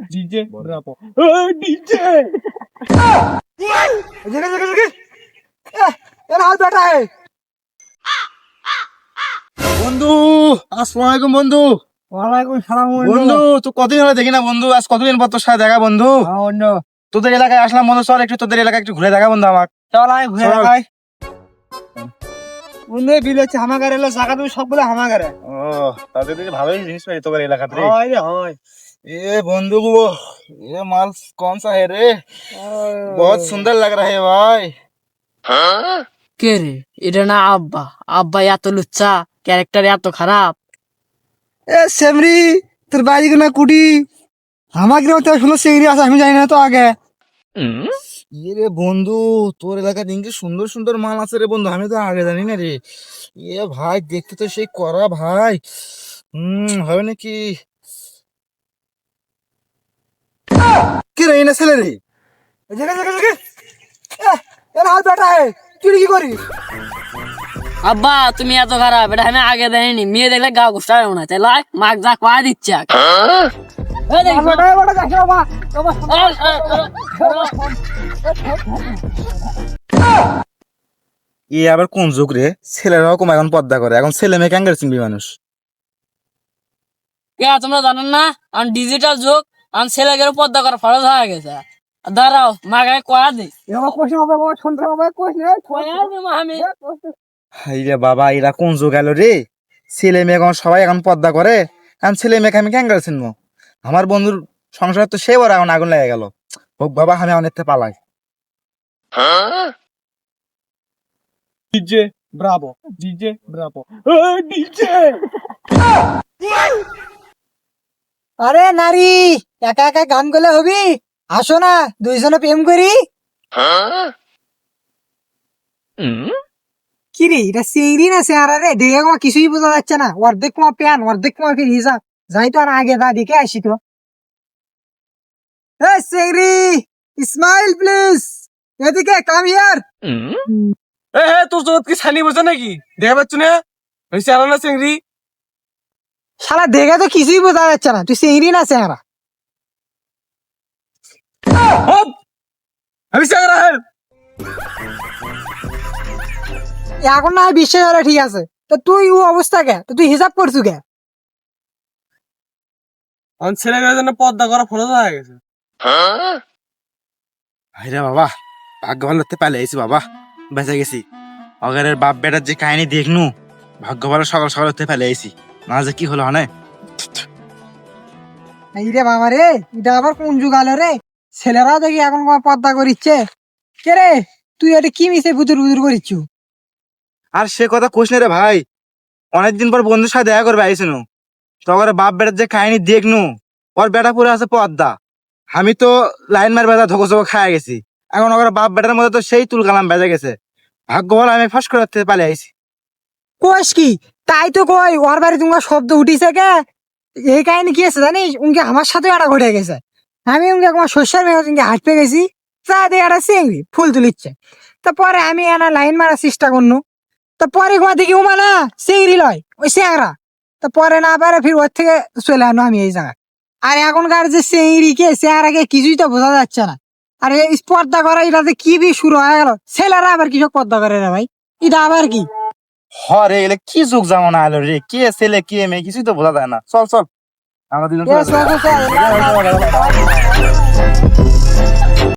DJ Bravo DJ जगह जगह जगह यार हाथ बैठा है বন্ধু আসসালামু আলাইকুম বন্ধু। ওয়ালাইকুম সালাম বন্ধু তুই কতদিন হলো দেখি না বন্ধু, আজ কতদিন পর তোর সাথে দেখা বন্ধু। হ্যাঁ বন্ধু তোদের এলাকায় আসলাম বন্ধু, চল একটু তোদের এলাকায় একটু ঘুরে দেখা বন্ধু আমার। চল আয় ঘুরে চল। দেখাই বন্ধু বিল হচ্ছে হামাগারে এলো জায়গা তুমি সবগুলো হামাগারে ও তাদের দিকে ভালোই জিনিস পাই তোদের এলাকাতে রে। হয় রে হয় ए बंधु ये माल कौन सा है रे? बहुत सुंदर लग रहा है भाई। কে রে? এটা না আব্বা? আব্বা এত লুচ্চা, ক্যারেক্টার এত খারাপ। এ সেমরি তোর বাড়ি কোনা কুটি হামাগির মতো শুনো সিংড়ি আছে আমি জানি না তো আগে ये रे बंधु তোর এলাকায় দিনকে সুন্দর সুন্দর মাল আছে রে বন্ধু, আমি তো আগে জানি না রে। এ ভাই দেখতে তো সেই করা ভাই, হবে নাকি? কি রে না ছেলে রে? जगह जगह जगह यार हाथ बैठा है তুই কি করিস আব্বা তুমি এত খারাপ, এটা আমি আগে দেখিনি। মেয়ে দেখলে গা গুস্তা না, তাই লাই মাক যা কয়া দিচ্ছে আগে। এই দেখ, বড় বড় যাস বাবা এ আবার কোন যুগ রে? ছেলেরাও কম এখন পর্দা করে, এখন ছেলে মেয়ে ক্যাঙ্গার চিনবি মানুষ। তোমরা জানেন না এখন ডিজিটাল যুগ, এখন ছেলেদের পর্দা করা ফরজ হয়ে গেছে। দাঁড়াও মা গায়ে কয়া দিই। বাবা কোশ না বাবা শুনতে বাবা কোশ না কয়া দিই মা আমি। হাইরে বাবা এরা কোন যুগ গেল রে? ছেলে মেয়ে এখন সবাই এখন পর্দা করে, এখন ছেলে মেয়েকে আমি ক্যাঙ্গার চিনবো? আমার বন্ধুর সংসার তো সে বড় এখন আগুন লেগে গেল। হোক বাবা আমি অনেকটা পালাই। DJ Bravo DJ Bravo DJ আরে নারী একা একা গান করলে হবি আসো না দুইজনে প্রেম করি কি রে এটা সিঁড়ি না চেহারা রে দেখে তোমার কিছুই বোঝা যাচ্ছে না অর্ধেক তোমার প্যান অর্ধেক তোমার ফির হিসাব যাই তো আর আগে দা দেখে আসি তো এই সিঁড়ি স্মাইল প্লিজ এদিকে কাম হিয়ার ए তোর জগৎ কি ছানি বোঝে নাকি? দেখা পাচ্ছ না হইছে আর না চিংড়ি। শালা দেখে তো কিছুই বোঝা যাচ্ছে না তুই সিঁড়ি না চেহারা হপ আমি সাগরা হে এখন না হয় বিশ্বাস হলে ঠিক আছে তো তুই ও অবস্থা কে তো তুই হিসাব করছু কে অন ছেলেগুলোর জন্য পর্দা করা ফরজ হয়ে গেছে। হাইরে বাবা ভাগ্য ভালো হতে পালে এসি বাবা, বেঁচে গেছি। অগারের বাপ বেটার যে কাহিনী দেখনু, ভাগ্য ভালো সকাল সকাল হতে পালে এসি, না যে কি হলো অনেক। এই রে বাবা রে এটা আবার কোন যুগ আলো রে ছেলেরা দেখি এখন তোমার পর্দা করিচ্ছে কে রে তুই এটা কি মিশে বুদুর বুদুর করিচ্ছু আর সে কথা কোশ না রে ভাই, অনেকদিন পর বন্ধুর সাথে দেখা করবে আইসিনু, তখন বাপ বেটার যে কাহিনী দেখনু, ওর বেটা পুরো আছে পর্দা। আমি তো লাইন মার বেজা ধোকো চোখো খায় গেছি, এখন ওর বাপ বেটার মধ্যে তো সেই তুল কালাম বেজে গেছে। ভাগ্য ভালো আমি ফাঁস করে পালে আইসি। কোষ কি তাই তো কই ওর বাড়ি তোমার শব্দ উঠিছে কে এই কাহিনী কি আছে জানিস উনকে আমার সাথে একটা ঘটে গেছে আমি উনকে তোমার শস্যের মেয়ে উনকে হাঁট পেয়ে গেছি তা দিয়ে একটা চিংড়ি ফুল তুলিচ্ছে তারপরে আমি এনা লাইন মারার চেষ্টা করনু তারপরে ঘুমা দেখি উমা না চিংড়ি লয় ওই চেংড়া তারপরে না পারে ফির ওর থেকে চলে আনো আমি এই জায়গায় আর এখনকার যে চিংড়ি কে চেংড়াকে কিছুই তো বোঝা যাচ্ছে না আর এই স্পর্ধা করা এটাতে কি বি শুরু হয়ে গেল ছেলেরা আবার কিসব পর্দা করে রে ভাই এটা আবার কি হরে এলে কি যুগ যেমন আলো রে, কে ছেলে কে মেয়ে কিছুই তো বোঝা যায় না। চল চল আমাদের Yes, yes, yes, yes.